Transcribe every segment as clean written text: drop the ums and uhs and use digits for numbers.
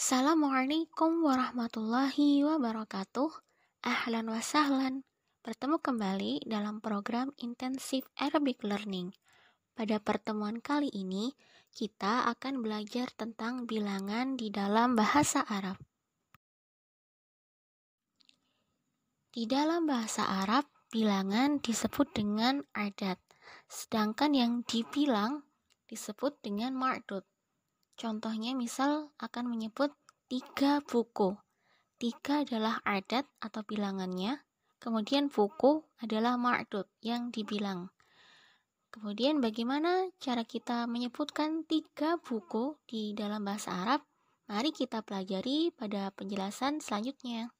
Assalamualaikum warahmatullahi wabarakatuh. Ahlan wa sahlan. Bertemu kembali dalam program Intensive Arabic Learning. Pada pertemuan kali ini, kita akan belajar tentang bilangan di dalam bahasa Arab. Di dalam bahasa Arab, bilangan disebut dengan adat, sedangkan yang dibilang disebut dengan ma'dud. Contohnya misal akan menyebut 3 buku. 3 adalah adat atau bilangannya, kemudian buku adalah ma'dud yang dibilang. Kemudian bagaimana cara kita menyebutkan 3 buku di dalam bahasa Arab? Mari kita pelajari pada penjelasan selanjutnya.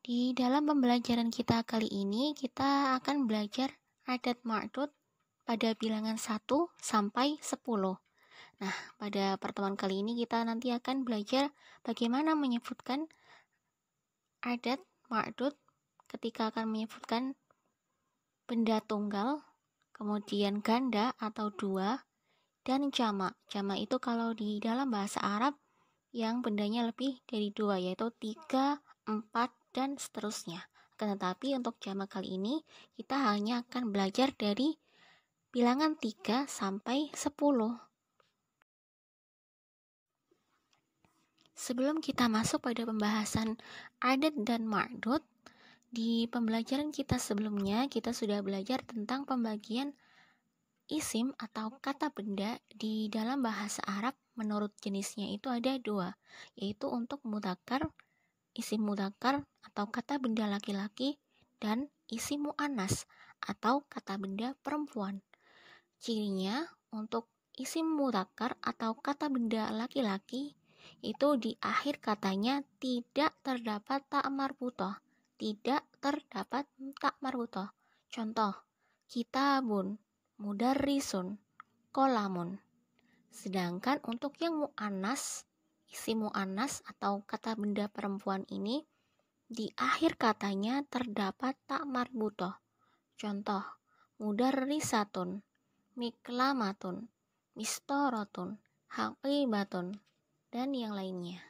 Di dalam pembelajaran kita kali ini, kita akan belajar adat ma'dud pada bilangan 1 sampai 10. Nah, pada pertemuan kali ini kita nanti akan belajar bagaimana menyebutkan adat ma'dud ketika akan menyebutkan benda tunggal, kemudian ganda atau dua, dan jamak. Jamak itu kalau di dalam bahasa Arab yang bendanya lebih dari 2, yaitu 3, 4, dan seterusnya. Akan tetapi untuk jamak kali ini kita hanya akan belajar dari bilangan 3 sampai 10. Sebelum kita masuk pada pembahasan adat dan ma'dud, di pembelajaran kita sebelumnya kita sudah belajar tentang pembagian isim atau kata benda di dalam bahasa Arab. Menurut jenisnya itu ada 2, yaitu untuk mudzakkar, isim mudzakkar atau kata benda laki-laki, dan isim muannas atau kata benda perempuan. Cirinya untuk isim mudzakkar atau kata benda laki-laki itu di akhir katanya tidak terdapat ta marbutah. Tidak terdapat ta marbutah. Contoh, kitabun, mudarrisun, qalamun. Sedangkan untuk yang muannas, isim muannas atau kata benda perempuan ini di akhir katanya terdapat ta marbutah. Contoh, mudarrisatun, miklamatun, mistoratun, haqibatun, dan yang lainnya.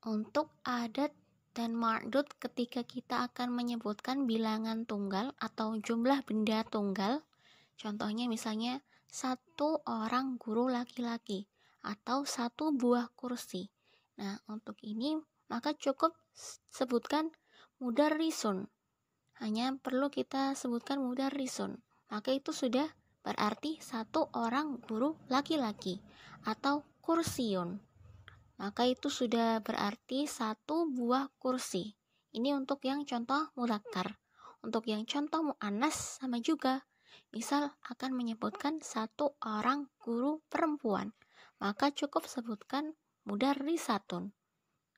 Untuk adat dan ma'dud ketika kita akan menyebutkan bilangan tunggal atau jumlah benda tunggal, contohnya misalnya 1 orang guru laki-laki atau 1 buah kursi. Nah, untuk ini maka cukup sebutkan mudarrisun. Hanya perlu kita sebutkan mudarrisun. Maka itu sudah berarti 1 orang guru laki-laki atau kursiun. Maka itu sudah berarti 1 buah kursi. Ini untuk yang contoh mudzakkar. Untuk yang contoh muannas sama juga. Misal akan menyebutkan 1 orang guru perempuan, maka cukup sebutkan mudarrisatun.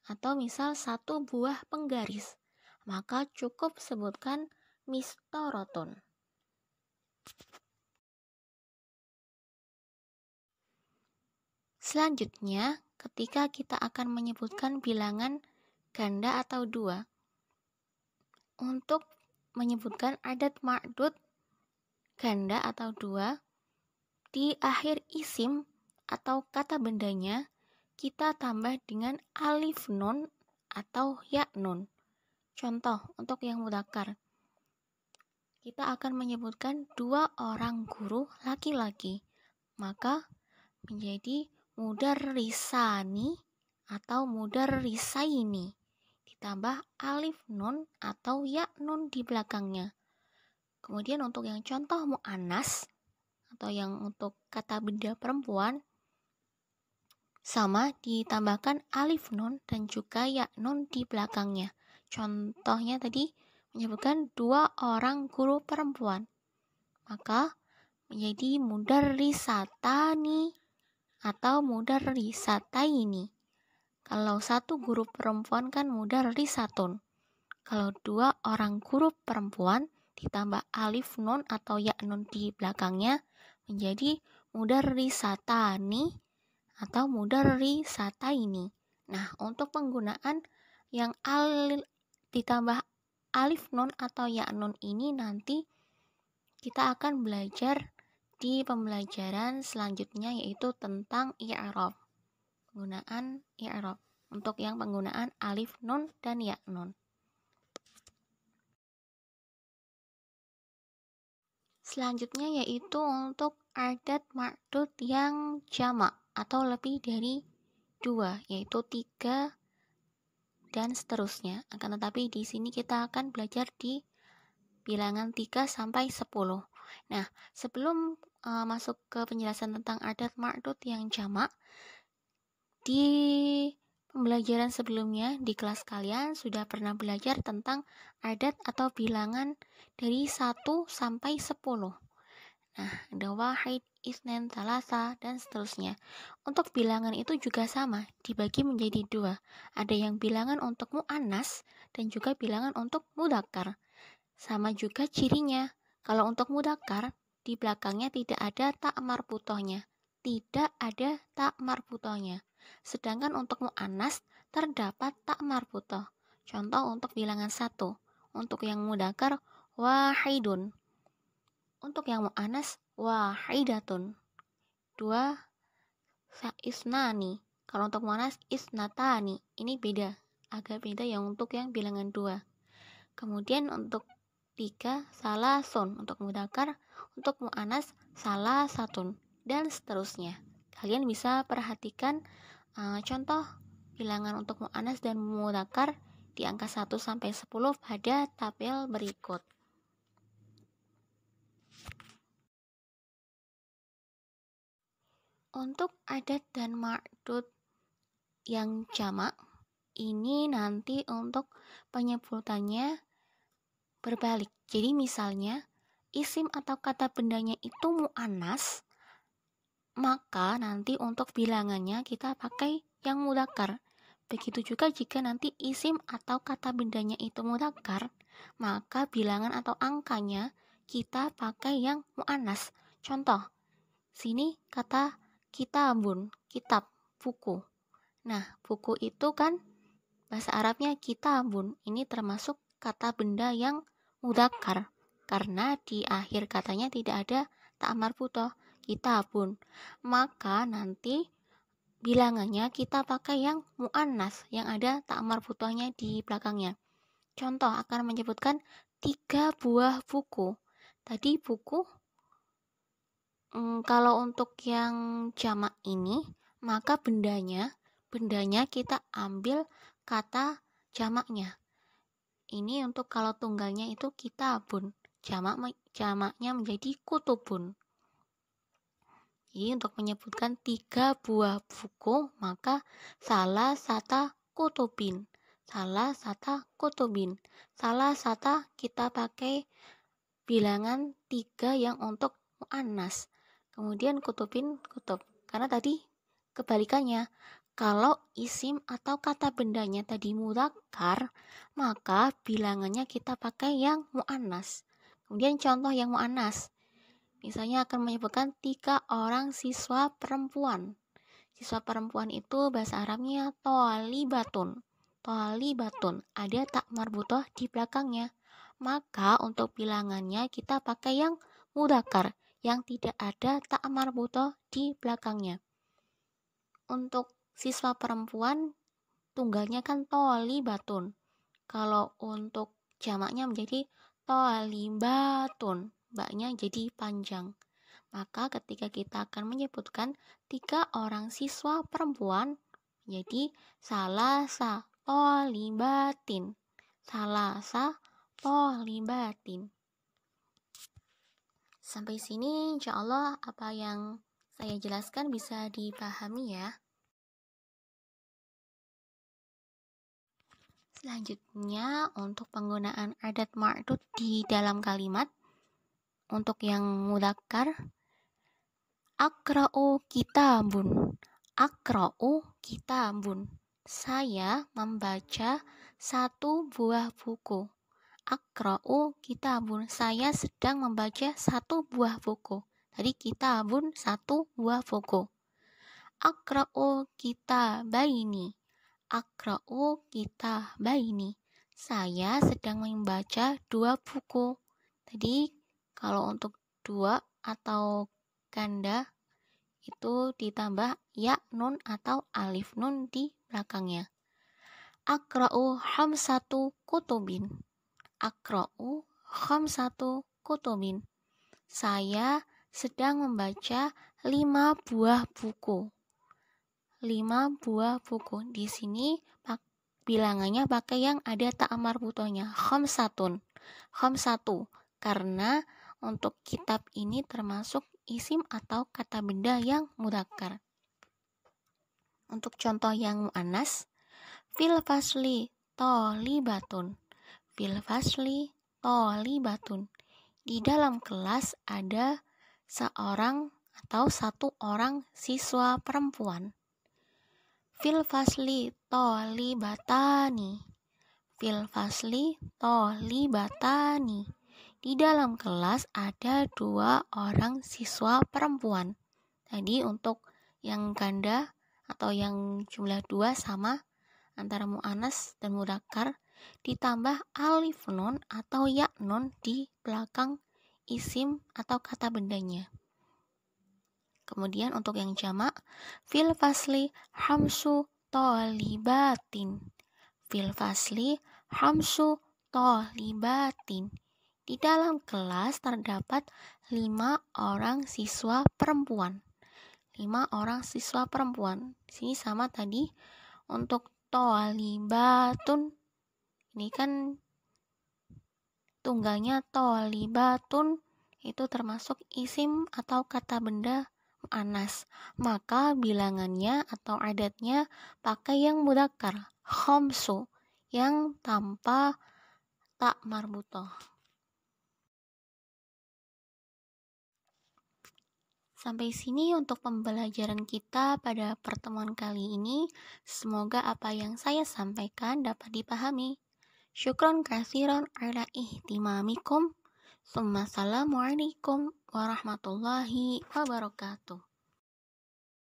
Atau misal 1 buah penggaris, maka cukup sebutkan mistoratun. Selanjutnya, ketika kita akan menyebutkan bilangan ganda atau 2, untuk menyebutkan adat ma'dud ganda atau 2, di akhir isim atau kata bendanya kita tambah dengan alif nun atau ya nun. Contoh, untuk yang mudzakkar, kita akan menyebutkan 2 orang guru laki-laki, maka menjadi mudarrisani atau mudarrisaini, ditambah alif nun atau ya nun di belakangnya. Kemudian untuk yang contoh muannas atau yang untuk kata benda perempuan, sama ditambahkan alif nun dan juga ya nun di belakangnya. Contohnya tadi menyebutkan 2 orang guru perempuan, maka menjadi mudarrisatani atau mudarrisataini. Kalau 1 guru perempuan kan mudarrisatun. Kalau 2 orang guru perempuan ditambah alif nun atau ya nun di belakangnya menjadi mudarrisatani atau mudarrisataini. Nah, untuk penggunaan yang ditambah alif nun atau ya nun ini nanti kita akan belajar di pembelajaran selanjutnya, yaitu tentang i'rab. Penggunaan i'rab untuk yang penggunaan alif nun dan ya nun. Selanjutnya yaitu untuk adat ma'dud yang jamak atau lebih dari 2, yaitu 3 dan seterusnya. Akan tetapi di sini kita akan belajar di bilangan 3 sampai 10. Nah, sebelum masuk ke penjelasan tentang adat ma'dud yang jamak, di pembelajaran sebelumnya di kelas kalian sudah pernah belajar tentang adat atau bilangan dari 1 sampai 10. Nah, ada wahid, isnen, talasa, dan seterusnya. Untuk bilangan itu juga sama, dibagi menjadi 2. Ada yang bilangan untuk mu'annas dan juga bilangan untuk mudzakkar. Sama juga cirinya. Kalau untuk mudzakkar, di belakangnya tidak ada tak marbutohnya. Tidak ada tak marbutohnya. Sedangkan untuk mu'annas terdapat tak marbutoh. Contoh untuk bilangan 1. Untuk yang mudzakkar, wahidun. Untuk yang mu'annas, wahidatun. 2, isnani. Kalau untuk mu'annas, isnatani. Ini beda. Agak beda yang untuk yang bilangan 2. Kemudian untuk 3, salasun. Untuk mudzakkar, untuk mu'annas, salasatun. Dan seterusnya. Kalian bisa perhatikan contoh bilangan untuk mu'annas dan mudzakkar di angka 1 sampai 10 pada tabel berikut. Untuk adat dan ma'dud yang jamak, ini nanti untuk penyebutannya berbalik. Jadi misalnya isim atau kata bendanya itu mu'annas, maka nanti untuk bilangannya kita pakai yang mudzakkar. Begitu juga jika nanti isim atau kata bendanya itu mudzakkar, maka bilangan atau angkanya kita pakai yang mu'annas. Contoh, sini kata kitabun, kitab, buku. Nah, buku itu kan bahasa Arabnya kitabun. Ini termasuk kata benda yang mudzakkar karena di akhir katanya tidak ada ta marbutoh, kitabun. Maka nanti bilangannya kita pakai yang mu'annas yang ada ta marbutohnya di belakangnya. Contoh akan menyebutkan 3 buah buku. Tadi buku. Kalau untuk yang jamak ini, maka bendanya kita ambil kata jamaknya. Ini untuk kalau tunggalnya itu kitabun, jamaknya menjadi kutubun. Jadi untuk menyebutkan 3 buah buku, maka salah sata kutubin. Salah sata kutubin. Salah sata kita pakai bilangan 3 yang untuk mu'annas. Kemudian kutubin kutub. Karena tadi kebalikannya. Kalau isim atau kata bendanya tadi mudzakkar, maka bilangannya kita pakai yang mu'annas. Kemudian contoh yang mu'annas. Misalnya akan menyebutkan 3 orang siswa perempuan. Siswa perempuan itu bahasa Arabnya thalibatun. Thalibatun. Ada tak marbutoh di belakangnya. Maka untuk bilangannya kita pakai yang mudzakkar yang tidak ada ta marbutoh di belakangnya. Untuk siswa perempuan tunggalnya kan thalibatun. Kalau untuk jamaknya menjadi thalibatun, baknya jadi panjang. Maka ketika kita akan menyebutkan 3 orang siswa perempuan, jadi salasa thalibatin. Salasa thalibatin. Sampai sini insya Allah apa yang saya jelaskan bisa dipahami ya. Selanjutnya untuk penggunaan adat ma'dud di dalam kalimat. Untuk yang mudzakkar, akra'u kitabun. Akra'u kitabun. Saya membaca 1 buah buku. Akra'u kitabun. Saya sedang membaca 1 buah buku. Tadi kitabun 1 buah buku. Akra'u kitabaini. Akra'u kitabaini. Saya sedang membaca 2 buku. Tadi Kalau untuk dua atau ganda itu ditambah ya nun atau alif nun di belakangnya. Akra'u khamsatu kutubin. Akra'u khamsatu kutubin. Saya sedang membaca 5 buah buku. 5 buah buku. Di sini bilangannya pakai yang ada ta marbutohnya, khamsatun. Khamsatu. Karena untuk kitab ini termasuk isim atau kata benda yang mudzakkar. Untuk contoh yang muannas, fil fasli thalibatun. Fil fasli thalibatun. Di dalam kelas ada seorang atau satu orang siswa perempuan. Fil fasli thalibatani. Fil fasli thalibatani. Di dalam kelas ada 2 orang siswa perempuan. Tadi untuk yang ganda atau yang jumlah 2 sama antara muannas dan mudzakkar, ditambah alif nun atau ya nun di belakang isim atau kata bendanya. Kemudian untuk yang jamak, fil fasli hamsu thalibatin. Fil fasli hamsu thalibatin. Di dalam kelas terdapat 5 orang siswa perempuan. 5 orang siswa perempuan. Di sini sama tadi untuk thalibatun. Ini kan tunggalnya thalibatun, itu termasuk isim atau kata benda muannas. Maka bilangannya atau adatnya pakai yang mudzakkar, khamsu, yang tanpa ta marbutoh. Sampai sini untuk pembelajaran kita pada pertemuan kali ini. Semoga apa yang saya sampaikan dapat dipahami. Syukron katsiran ala ihtimamikum. Assalamualaikum warahmatullahi wabarakatuh.